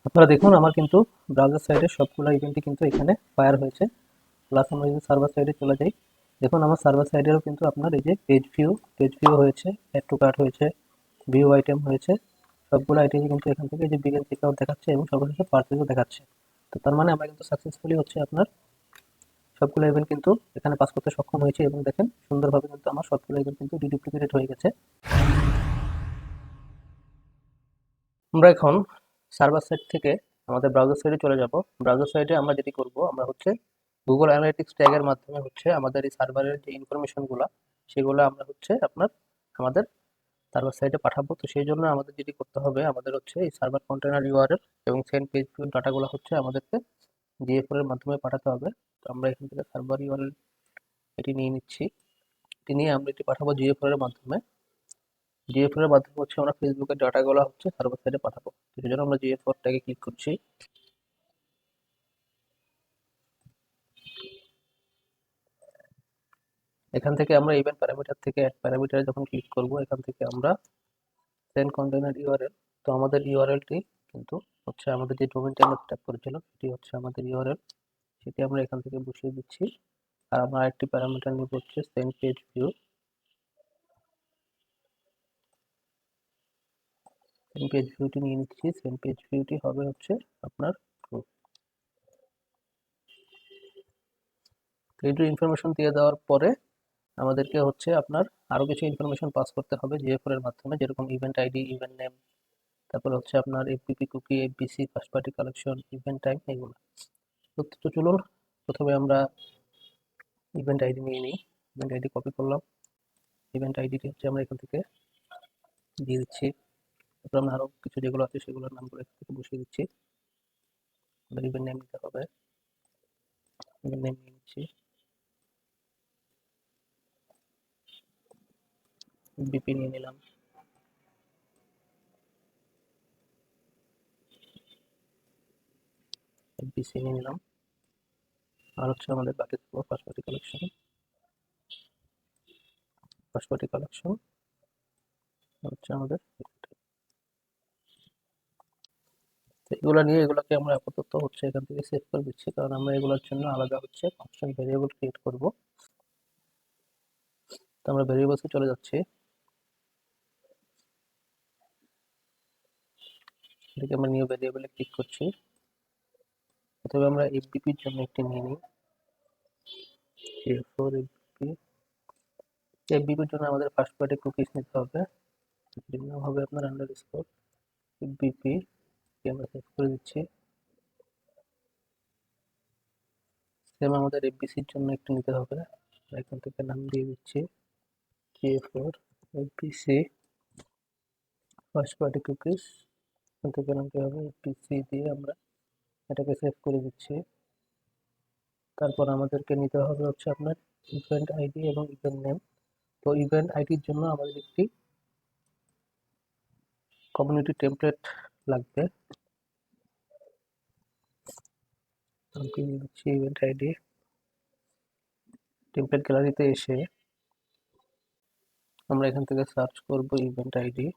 আপনারা দেখুন আমার কিন্তু ব্রাউজার সাইডে সবগুলো ইভেন্টই কিন্তু এখানে ফায়ার হয়েছে। প্লাস আমরা যদি সার্ভার সাইডে চলে যাই, দেখুন আমার সার্ভার সাইডেরও কিন্তু আপনার এই যে পেজ ভিউ হয়েছে, অ্যাড টু কার্ট হয়েছে, ভিউ আইটেম হয়েছে। সবগুলো আইটেমই কিন্তু এখান থেকে এই যে বিলিং চেকআউট দেখাচ্ছে এবং সর্বশেষে পারচেজও দেখাচ্ছে। তো তার মানে আমরা কিন্তু সাকসেসফুলি হচ্ছে আপনার সবগুলো ইভেন্ট কিন্তু এখানে পাস করতে সক্ষম হয়েছে এবং দেখেন সুন্দরভাবে কিন্তু আমার সবগুলো ইভেন্ট কিন্তু ডিডুপ্লিকেটেড হয়ে গেছে। আমরা এখন সার্ভার সাইড থেকে আমাদের ব্রাউজার সাইডে চলে যাব। ব্রাউজার সাইডে আমরা যেটি করব, আমরা হচ্ছে গুগল অ্যানালিটিক্স ট্যাগের মাধ্যমে হচ্ছে আমাদের এই সার্ভারের যে ইনফরমেশনগুলো সেগুলো আমরা হচ্ছে আপনার আমাদের সার্ভার সাইডে পাঠাবো। তো সেই জন্য আমাদের যেটি করতে হবে, আমাদের হচ্ছে এই সার্ভার কন্টেনার ইউআরএল এবং সেন্ড পেজ ভিউ ডাটাগুলো হচ্ছে আমাদেরকে জিএফআর এর মাধ্যমে পাঠাতে হবে। তো আমরা এখান থেকে সার্ভার ইউআরএল এটি নিয়ে নিচ্ছি। এটি নিয়ে আমরা এটি পাঠাবো জিএফআর এর মাধ্যমে। জিএফআর এর মাধ্যমে হচ্ছে আমরা ফেসবুকের ডাটাগুলো হচ্ছে সার্ভার সাইডে পাঠাবো। তো সেই জন্য আমরা জিএফআর ট্যাগে ক্লিক করছি। এখান থেকে আমরা ইভেন্ট প্যারামিটার থেকে অ্যাড প্যারামিটারে যখন ক্লিক করব, এখান থেকে আমরা সেন্ড কন্টেনার ইউআরএল, তো আমাদের ইউআরএলটি কিন্তু হচ্ছে আমাদের যে ডোমেইনটি আমরা সেটআপ করেছিলাম সেটি হচ্ছে আমাদের ইউআরএল, সেটি আমরা এখান থেকে বসিয়ে দিচ্ছি। আর আমরা আরেকটি প্যারামিটার নিব হচ্ছে send page view. Send page ভিউটি নিয়ে নিচ্ছি। সেন্ড পেজ ভিউটি হবে হচ্ছে আপনার ট্রু। এইটু ইনফরমেশন দিয়ে দেওয়ার পরে আমাদেরকে হচ্ছে আপনার আরো কিছু ইনফরমেশন পাস করতে হবে জিএফআর এর মাধ্যমে, যেরকম ইভেন্ট আইডি, ইভেন্ট নেম, তারপরে হচ্ছে আপনার FPP cookie, FBC, first party collection, event time, এগুলো। তো চলুন প্রথমে আমরা ইভেন্ট আইডি নিয়ে নিই। ইভেন্ট আইডি কপি করলাম। ইভেন্ট আইডিটি হচ্ছে আমরা এখান থেকে দিয়ে দিচ্ছি। তারপর আমরা আরো কিছু যেগুলো আছে সেগুলোর নামগুলো এখান থেকে বসিয়ে দিচ্ছি। আমাদের ইভেন্ট নেম দিতে হবে। ইভেন্ট নেম নিয়ে নিচ্ছি। বিপি নিয়ে নিলাম। এফবিসি নিয়ে নিলাম। আর হচ্ছে আমাদের বাকি থাকলো first party collection. First party collection হচ্ছে আমাদের। তো এগুলো নিয়ে এগুলোকে আমরা আপাতত হচ্ছে এখান থেকে সেভ করে দিচ্ছি, কারণ আমরা এগুলোর জন্য আলাদা হচ্ছে ফাংশন ভেরিয়েবল ক্রিয়েট করব। তো আমরা ভেরিয়েবলসে চলে যাচ্ছি। এটাকে আমরা নিউ ভেরিয়েবলে ক্লিক করছি। প্রথমে আমরা এফবিপির জন্য একটি নিয়ে নিই। এরপর এফবিপির জন্য আমাদের ফার্স্ট পার্টি কুকিজ নিতে হবে। এর নাম হবে আপনার আন্ডারস্কোর এফবিপি, আমরা সেভ করে দিচ্ছি। সেম আমাদের এফবিসির জন্য একটু নিতে হবে। এখান থেকে নাম দিয়ে দিচ্ছি K4 FBC first party cookies. এখান থেকে নামতে হবে এফবিসি দিয়ে আমরা এটাকে সেভ করে দিচ্ছি। তারপর আমাদেরকে নিতে হবে হচ্ছে আপনার ইভেন্ট আইডি এবং ইভেন্ট নেম। তো ইভেন্ট আইডির জন্য আমাদের একটি কমিউনিটি টেমপ্লেট লাগবে। আমি নিয়ে নিচ্ছি ইভেন্ট আইডি। টেমপ্লেট গ্যালারিতে এসে আমরা এখান থেকে সার্চ করব ইভেন্ট আইডি।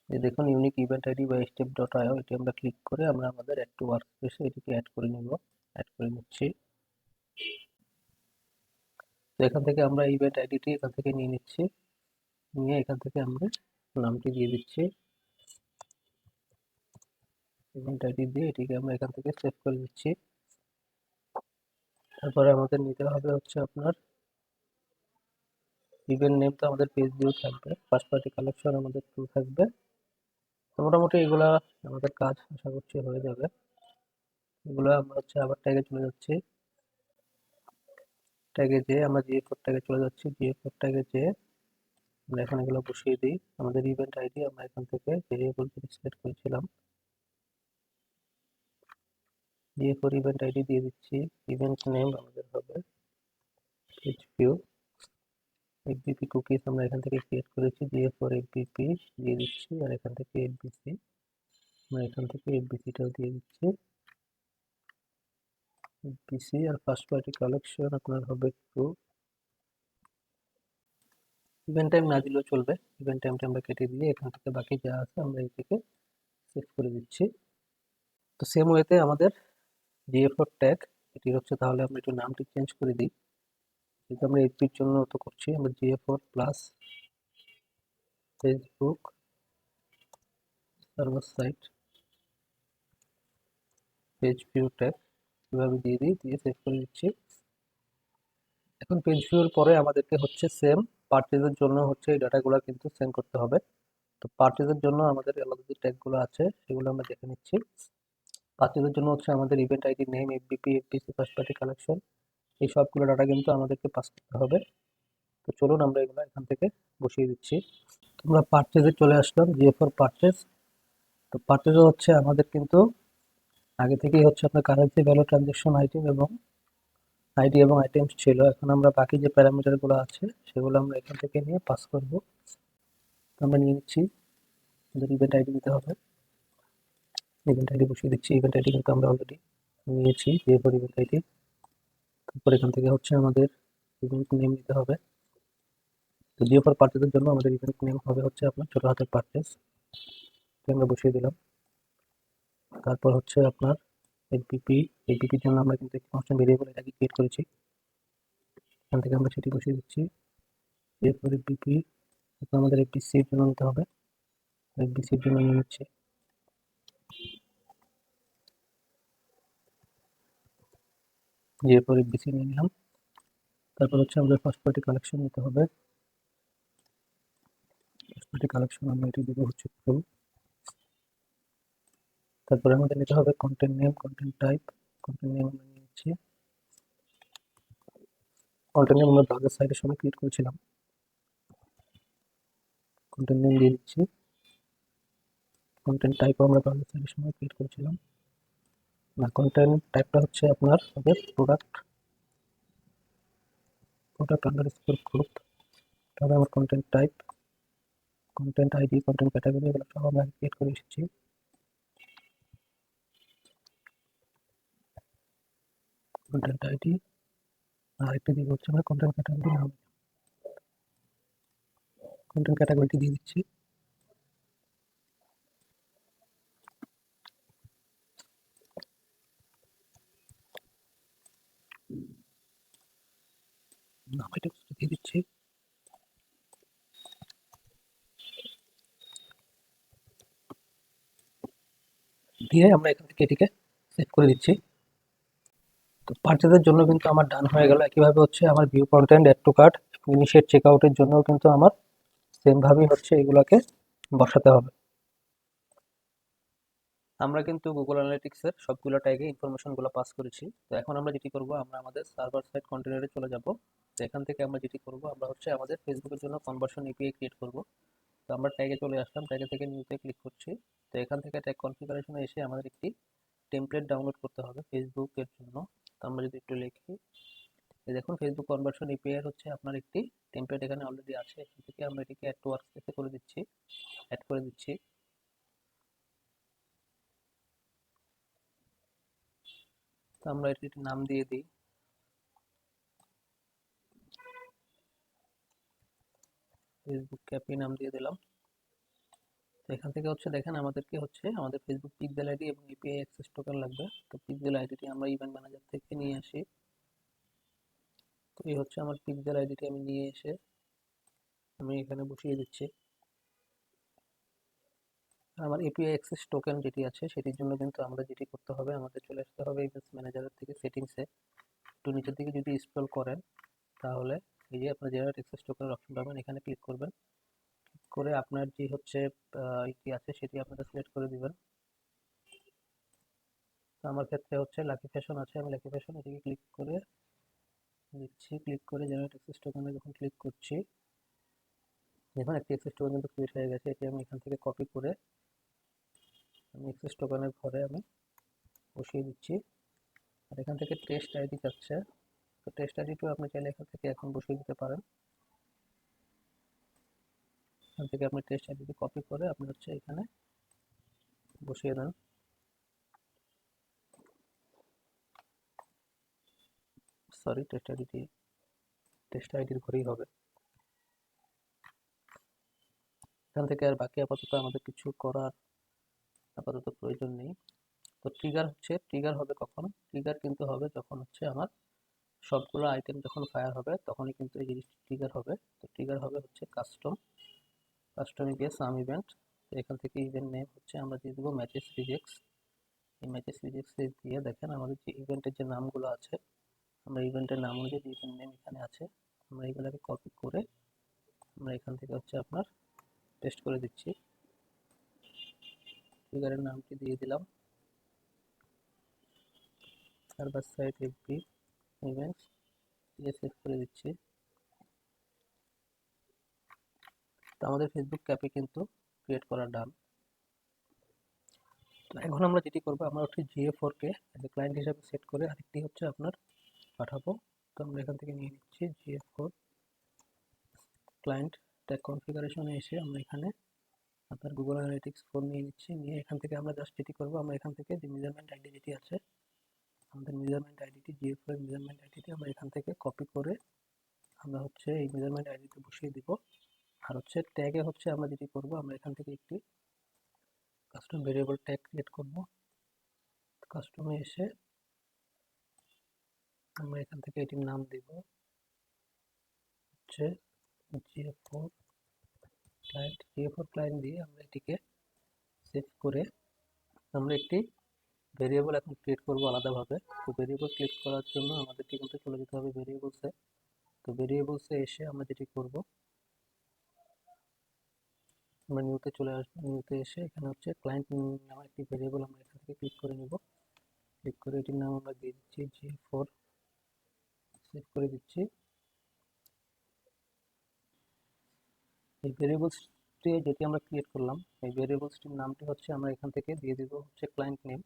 এই দেখুন ইউনিক ইভেন্ট আইডি বা step.io, এটি আমরা ক্লিক করে আমরা আমাদের অ্যাড টু ওয়ার্কস্পেসে এটিকে অ্যাড করে নিব। অ্যাড করে নিচ্ছি। তো এখান থেকে আমরা ইভেন্ট আইডিটি এখান থেকে নিয়ে নিচ্ছি। নিয়ে এখান থেকে আমরা নামটি দিয়ে দিচ্ছি। ইভেন্ট আইডি দিয়ে এটিকে আমরা এখান থেকে সেভ করে দিচ্ছি। তারপরে আমাদের নিতে হবে হচ্ছে আপনার ইভেন্ট নেম, তো আমাদের পেজ ভিউ থাকবে, ফার্স্ট পার্টি কালেকশন আমাদের ট্রু থাকবে। তো মোটামুটি এগুলা আমাদের কাজ আশা করছি হয়ে যাবে। এগুলো আমরা হচ্ছে আবার ট্যাগে চলে যাচ্ছি। ট্যাগে যেয়ে আমরা জিএফ4 ট্যাগে চলে যাচ্ছি। জিএফ4 ট্যাগে যেয়ে আমরা এখন এগুলো বসিয়ে দিই। আমাদের ইভেন্ট আইডি আমরা এখান থেকে ভেরিয়েবল যেটি সিলেক্ট করেছিলাম, জিএফ4 ইভেন্ট আইডি দিয়ে দিচ্ছি। ইভেন্ট নেম আমাদের হবে পেজ ভিউ। এফবিপি কুকিজ আমরা এখান থেকে ক্রিয়েট করেছি, জিএফ4 এফবিপি দিয়ে দিচ্ছি। আর এখান থেকে এফবিসি, আমরা এখান থেকে এফবিসিটাও দিয়ে দিচ্ছি। এফবিসি আর ফার্স্ট পার্টি কালেকশন আপনার হবে ট্রু। ইভেন্ট টাইম না দিলেও চলবে। ইভেন্ট টাইমটা আমরা কেটে দিয়ে এখান থেকে বাকি যা আছে আমরা এই থেকে সেভ করে দিচ্ছি। তো সেম ওয়েতে আমাদের GA4 ট্যাগ এটি হচ্ছে, তাহলে আমরা একটু নামটি চেঞ্জ করে দিই, যেহেতু আমরা এইচপির জন্য তো করছি। আমরা GA4 plus Facebook server site page view tag এভাবে দিয়ে দিই, দিয়ে সেভ করে দিচ্ছি। এখন পেজ ভিউর পরে আমাদেরকে হচ্ছে সেম পারচেজের জন্য হচ্ছে এই ডাটাগুলো কিন্তু সেন্ড করতে হবে। তো পারচেজের জন্য আমাদের আলাদা যে ট্যাগগুলো আছে সেগুলো আমরা দেখে নিচ্ছি। পারচেজের জন্য হচ্ছে আমাদের event ID, name, FBP, FPC, first party collection, এই সবগুলো ডাটা কিন্তু আমাদেরকে পাস করতে হবে। তো চলুন আমরা এগুলো এখান থেকে বসিয়ে দিচ্ছি। তোমরা পারচেজে চলে আসলাম, GA4 পারচেজ। তো পারচেজে হচ্ছে আমাদের কিন্তু আগে থেকেই হচ্ছে আপনার কারেন্সি, ভ্যালু, ট্রানজ্যাকশন আইডি এবং আইটেমস ছিল। এখন আমরা বাকি যে প্যারামিটারগুলো আছে সেগুলো আমরা এখান থেকে নিয়ে পাস করব। তো আমরা নিয়ে নিচ্ছি, আমাদের ইভেন্ট আইডি দিতে হবে, ইভেন্ট আইডি বসিয়ে দিচ্ছি। ইভেন্ট আইডি কিন্তু আমরা অলরেডি নিয়েছি, GA4 ইভেন্ট আইডি। তারপর এখান থেকে হচ্ছে আমাদের ইভেন্ট নেম দিতে হবে। তো GA4 পারচেজের জন্য আমাদের ইভেন্ট নেম হবে হচ্ছে আপনার ছোট হাতের পারচেজ, আমরা বসিয়ে দিলাম। তারপর হচ্ছে আপনার এপিপির জন্য আমরা কিন্তু একটি কনস্ট্যান্ট ভেরিয়েবল এটাকে ক্রিয়েট করেছি, এখান থেকে আমরা সেটি বসিয়ে দিচ্ছি। এরপর এপিপি আমাদের এপিসির জন্য নিতে হবে, এপিসির জন্য নিয়ে নিচ্ছি। এরপর এপিসি নিয়ে নিলাম। তারপর হচ্ছে আমাদের ফার্স্ট পার্টি কালেকশন নিতে হবে, ফার্স্ট পার্টি কালেকশন আমরা এটি দেবো হচ্ছে ট্রু। তারপরে আমাদের নিতে হবে content name, content type, content name আমরা নিয়ে নিচ্ছি। কন্টেন্ট নেম আমরা ব্রাউজার সাইটের সময় ক্রিয়েট করেছিলাম, কন্টেন্ট নেম দিয়ে দিচ্ছি। কন্টেন্ট টাইপও আমরা ব্রাউজার সাইটের সময় ক্রিয়েট করেছিলাম, না কন্টেন্ট টাইপটা হচ্ছে আপনার হবে প্রোডাক্ট আন্ডারস্কোর গ্রুপ। তাহলে আমার content type, content ID, content category এগুলো সব আমরা ক্রিয়েট করে এসেছি। কন্টেন্ট আইডি আর একটা দিব হচ্ছে আমরা কন্টেন্ট ক্যাটাগরি নাম, কন্টেন্ট ক্যাটাগরিটি দিয়ে দিচ্ছি। নাম এটা দিয়ে দিচ্ছি। দিয়ে আমরা এখান থেকে এটিকে সেভ করে দিচ্ছি। তো পারচেজের জন্য কিন্তু আমার ডান হয়ে গেল। একইভাবে হচ্ছে আমার view content, add to cart, initiate চেকআউটের জন্য কিন্তু আমার সেম ভাবেই হচ্ছে এগুলোকে বসাতে হবে। আমরা কিন্তু গুগল অ্যানালিটিক্সের সবগুলো ট্যাগে ইনফরমেশনগুলো পাস করেছি। তো এখন আমরা যেটি করব, আমরা আমাদের সার্ভার সাইড কন্টেনারে চলে যাব। তো এখান থেকে আমরা যেটি করব, আমরা হচ্ছে আমাদের ফেসবুকের জন্য কনভার্সন এপিআই ক্রিয়েট করব। তো আমরা ট্যাগে চলে আসলাম, ট্যাগে থেকে নিউতে ক্লিক করছি। তো এখান থেকে ট্যাগ কনফিগারেশনে এসে আমাদের একটি টেমপ্লেট ডাউনলোড করতে হবে ফেসবুকের জন্য। তো আমরা যদি একটু লিখি, দেখুন ফেসবুক কনভার্সন এপিআই হচ্ছে আপনার একটি টেমপ্লেট এখানে অলরেডি আছে। এখান থেকে আমরা এটিকে অ্যাড টু ওয়ার্কস্পেসে করে দিচ্ছি, অ্যাড করে দিচ্ছি। তো আমরা এটির নাম দিয়ে দিই, ফেসবুক ক্যাপি নাম দিয়ে দিলাম। তো এখান থেকে হচ্ছে দেখেন আমাদেরকে হচ্ছে আমাদের ফেসবুক পিক্সেল আইডি এবং এপিআই অ্যাক্সেস টোকেন লাগবে। তো পিক্সেল আইডিটি আমরা ইভেন্ট ম্যানেজার থেকে নিয়ে আসি। তো এই হচ্ছে আমার পিক্সেল আইডিটি আমি নিয়ে এসে আমি এখানে বসিয়ে দিচ্ছি। আমার এপিআই অ্যাক্সেস টোকেন যেটি আছে সেটির জন্য কিন্তু আমরা যেটি করতে হবে, আমাদের চলে আসতে হবে ইভেন্টস ম্যানেজারের থেকে সেটিংসে। একটু নিচের দিকে যদি স্ক্রল করেন তাহলে এই যে আপনার জেনারেট অ্যাক্সেস টোকেনের অপশন পাবেন, এখানে ক্লিক করবেন। করে আপনার যে হচ্ছে ইটি আছে সেটি আপনারা সিলেক্ট করে দিবেন। তো আমার ক্ষেত্রে হচ্ছে লাকি ফ্যাশন আছে, আমি লাকি ফ্যাশন এটিকে ক্লিক করে দিচ্ছি। ক্লিক করে জেনারেট অ্যাক্সেস টোকেনে যখন ক্লিক করছি, দেখুন একটি অ্যাক্সেস টোকেন কিন্তু ক্রিয়েট হয়ে গেছে। এটি আমি এখান থেকে কপি করে আমি অ্যাক্সেস টোকেনের ঘরে আমি বসিয়ে দিচ্ছি। আর এখান থেকে টেস্ট আইডি চাচ্ছে, তো টেস্ট আইডিটিও আপনি চাইলে এখান থেকে এখন বসিয়ে দিতে পারেন। এখান থেকে আপনি টেস্ট আইডিটি কপি করে আপনি হচ্ছে এখানে বসিয়ে দেন। সরি, টেস্ট আইডির ঘরেই হবে। এখান থেকে আর বাকি আপাতত আমাদের কিছু করার আপাতত প্রয়োজন নেই। তো ট্রিগার হবে কখন? ট্রিগার কিন্তু হবে যখন হচ্ছে আমার সবগুলো আইটেম যখন ফায়ার হবে তখনই কিন্তু এই জিনিসটি ট্রিগার হবে। তো ট্রিগার হবে হচ্ছে কাস্টমে গিয়ে সাম ইভেন্ট, এখান থেকে ইভেন্ট নেম হচ্ছে আমরা দিয়ে দেবো ম্যাচেস রিজেক্টস। এই ম্যাচেস রিজেক্টস দিয়ে দেখেন আমাদের যে ইভেন্টের যে নামগুলো আছে, আমরা ইভেন্টের নাম অনুযায়ী ইভেন্ট নেম এখানে আছে, আমরা এগুলোকে কপি করে আমরা এখান থেকে হচ্ছে আপনার পেস্ট করে দিচ্ছি। ট্রিগারের নামটি দিয়ে দিলাম সার্ভার সাইড এফবি ইভেন্টস, দিয়ে সেভ করে দিচ্ছি। তো আমাদের ফেসবুক ক্যাপে কিন্তু ক্রিয়েট করা ডান। তো এখন আমরা যেটি করবো, আমরা হচ্ছে GA4 কে ক্লায়েন্ট হিসাবে সেট করে আরেকটি হচ্ছে আপনার পাঠাবো। তো আমরা এখান থেকে নিয়ে নিচ্ছি GA4 ক্লায়েন্ট ট্যাগ কনফিগারেশনে এসে আমরা এখানে আপনার গুগল অ্যানালিটিক্স 4 নিয়ে নিচ্ছি। নিয়ে এখান থেকে আমরা জাস্ট যেটি করবো, আমরা এখান থেকে যে মেজারমেন্ট আইডি যেটি আছে, আমাদের মেজারমেন্ট আইডিটি GA4 এর মেজারমেন্ট আইডিটি আমরা এখান থেকে কপি করে আমরা হচ্ছে এই মেজারমেন্ট আইডিতে বসিয়ে দিব। আর হচ্ছে ট্যাগে হচ্ছে আমরা যেটি করবো, আমরা এখান থেকে একটি কাস্টম ভেরিয়েবল ট্যাগ ক্রিয়েট করব। কাস্টমে এসে আমরা এখান থেকে এটির নাম দিব হচ্ছে GA4 ক্লায়েন্ট দিয়ে আমরা এটিকে সেভ করে আমরা একটি ভেরিয়েবল এখন ক্রিয়েট করব আলাদাভাবে। তো ভেরিয়েবল ক্রিয়েট করার জন্য আমাদেরকে কিন্তু চলে যেতে হবে ভেরিয়েবলসে। তো ভেরিয়েবলসে এসে আমরা যেটি করব, আমরা নিউতে চলে আসবো। নিউতে এসে এখানে হচ্ছে ক্লায়েন্ট নামে একটি ভেরিয়েবল আমরা এখান থেকে ক্লিক করে নিব। ক্লিক করে এটির নাম আমরা দিয়ে দিচ্ছি GA4, সেভ করে দিচ্ছি। এই ভেরিয়েবলসটি যেটি আমরা ক্রিয়েট করলাম, এই ভেরিয়েবলসটির নামটি হচ্ছে আমরা এখান থেকে দিয়ে দিব হচ্ছে ক্লায়েন্ট নেম,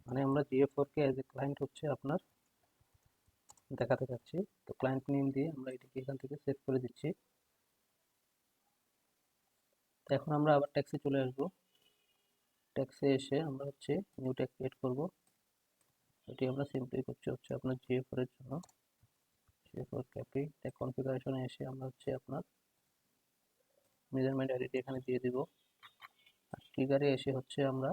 মানে আমরা GA4 K as a client হচ্ছে আপনার দেখাতে চাচ্ছি। তো ক্লায়েন্ট নেম দিয়ে আমরা এটিকে এখান থেকে সেভ করে দিচ্ছি। তো এখন আমরা আবার ট্যাক্সে চলে আসব। ট্যাক্সে এসে আমরা হচ্ছে নিউ ট্যাগ ক্রিয়েট করব। এটি আমরা সিম্পলি করছি হচ্ছে আপনার GA4 এর জন্য। GA4 ক্যাপি ট্যাগ কনফিগারেশনে এসে আমরা হচ্ছে আপনার মেজারমেন্ট আইডিটি এখানে দিয়ে দিব। আর ট্রিগারে এসে হচ্ছে আমরা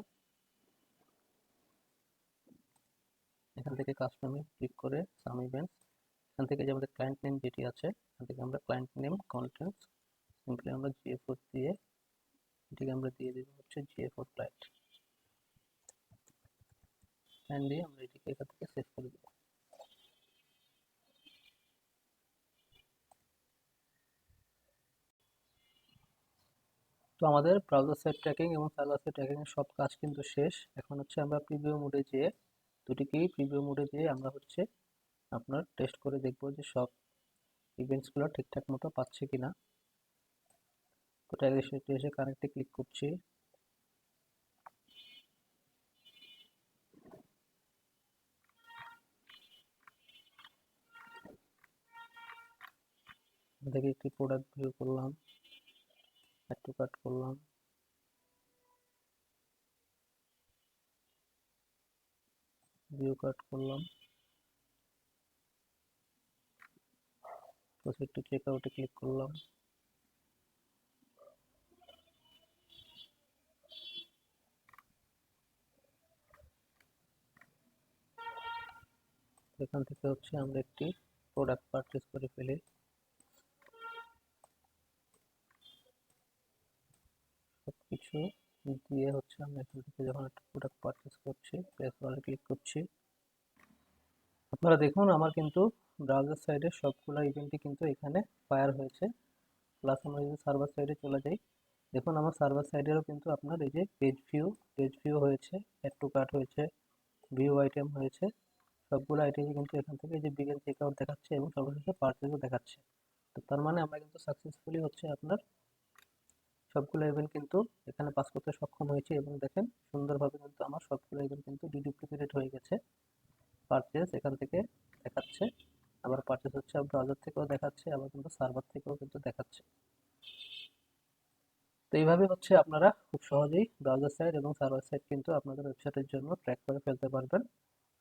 এখান থেকে কাস্টমে ক্লিক করে সাম ইভেন্টস, এখান থেকে যে আমাদের ক্লায়েন্ট নেম যেটি আছে, এখান থেকে আমরা ক্লায়েন্ট নেম কন্টেন্টস সিম্পলি আমরা GA4 দিয়ে এটিকে আমরা দিয়ে দিব হচ্ছে GA4 ক্লায়েন্ট দিয়ে আমরা এটিকে এখান থেকে সেভ করে দেব। তো আমাদের ব্রাউজার সাইড ট্র্যাকিং এবং সার্ভার সাইড ট্র্যাকিং এর সব কাজ কিন্তু শেষ। এখন হচ্ছে আমরা প্রিভিউ মোডে যেয়ে আমরা হচ্ছে আপনার টেস্ট করে দেখব যে সব ইভেন্টসগুলো ঠিকঠাক মতো পাচ্ছে কিনা। তো এসে কানেক্টে ক্লিক করছি। থেকে একটি প্রোডাক্ট ভিউ করলাম, অ্যাড টু কার্ট করলাম, ভিউ কার্ট করলাম, প্রসিড টু চেক আউটে ক্লিক করলাম। এখান থেকে হচ্ছে আমরা একটি প্রোডাক্ট পারচেজ করে ফেলি। সবকিছু দিয়ে হচ্ছে আমরা এখান থেকে যখন একটা প্রোডাক্ট পারচেজ করছি, প্লেস অর্ডারে ক্লিক করছি। আপনারা দেখুন আমার কিন্তু ব্রাউজার সাইডে সবগুলো ইভেন্টই কিন্তু এখানে ফায়ার হয়েছে। প্লাস আমরা যদি সার্ভার সাইডে চলে যাই, দেখুন আমার সার্ভার সাইডেরও কিন্তু আপনার এই যে পেজ ভিউ হয়েছে, অ্যাড টু কার্ট হয়েছে, ভিউ আইটেম হয়েছে, সবগুলো আইটেমই কিন্তু এখান থেকে যে বিগেন চেক আউট দেখাচ্ছে এবং সর্বশেষে পারচেজও দেখাচ্ছে। তো তার মানে আমরা কিন্তু সাকসেসফুলি হচ্ছে আপনার সবগুলো ইভেন্ট কিন্তু এখানে পাস করতে সক্ষম হয়েছে। এবং দেখেন সুন্দরভাবে কিন্তু আমার সবগুলো ইভেন্ট কিন্তু ডিডুপ্লিকেটেড হয়ে গেছে। পারচেজ এখান থেকে দেখাচ্ছে, আবার পারচেজ হচ্ছে ব্রাউজার থেকেও দেখাচ্ছে, আবার কিন্তু সার্ভার থেকেও কিন্তু দেখাচ্ছে। তো এইভাবে হচ্ছে আপনারা খুব সহজেই ব্রাউজার সাইড এবং সার্ভার সাইড কিন্তু আপনাদের ওয়েবসাইটের জন্য ট্র্যাক করে ফেলতে পারবেন।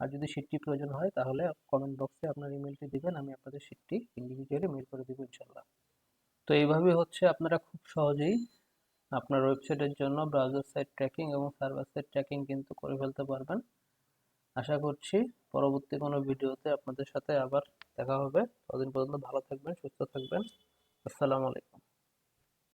আর যদি শিটটি প্রয়োজন হয় তাহলে কমেন্ট বক্সে আপনার ইমেলটি দিবেন, আমি আপনাদের শিটটি ইন্ডিভিজুয়ালি মেল করে দিব ইনশাল্লাহ। তো এইভাবে হচ্ছে আপনারা খুব সহজেই আপনার ওয়েবসাইটের জন্য ব্রাউজার সাইট ট্র্যাকিং এবং সার্ভার সাইট ট্র্যাকিং কিন্তু করে ফেলতে পারবেন। আশা করছি পরবর্তী কোনো ভিডিওতে আপনাদের সাথে আবার দেখা হবে। ততদিন পর্যন্ত ভালো থাকবেন, সুস্থ থাকবেন। আসসালামু আলাইকুম।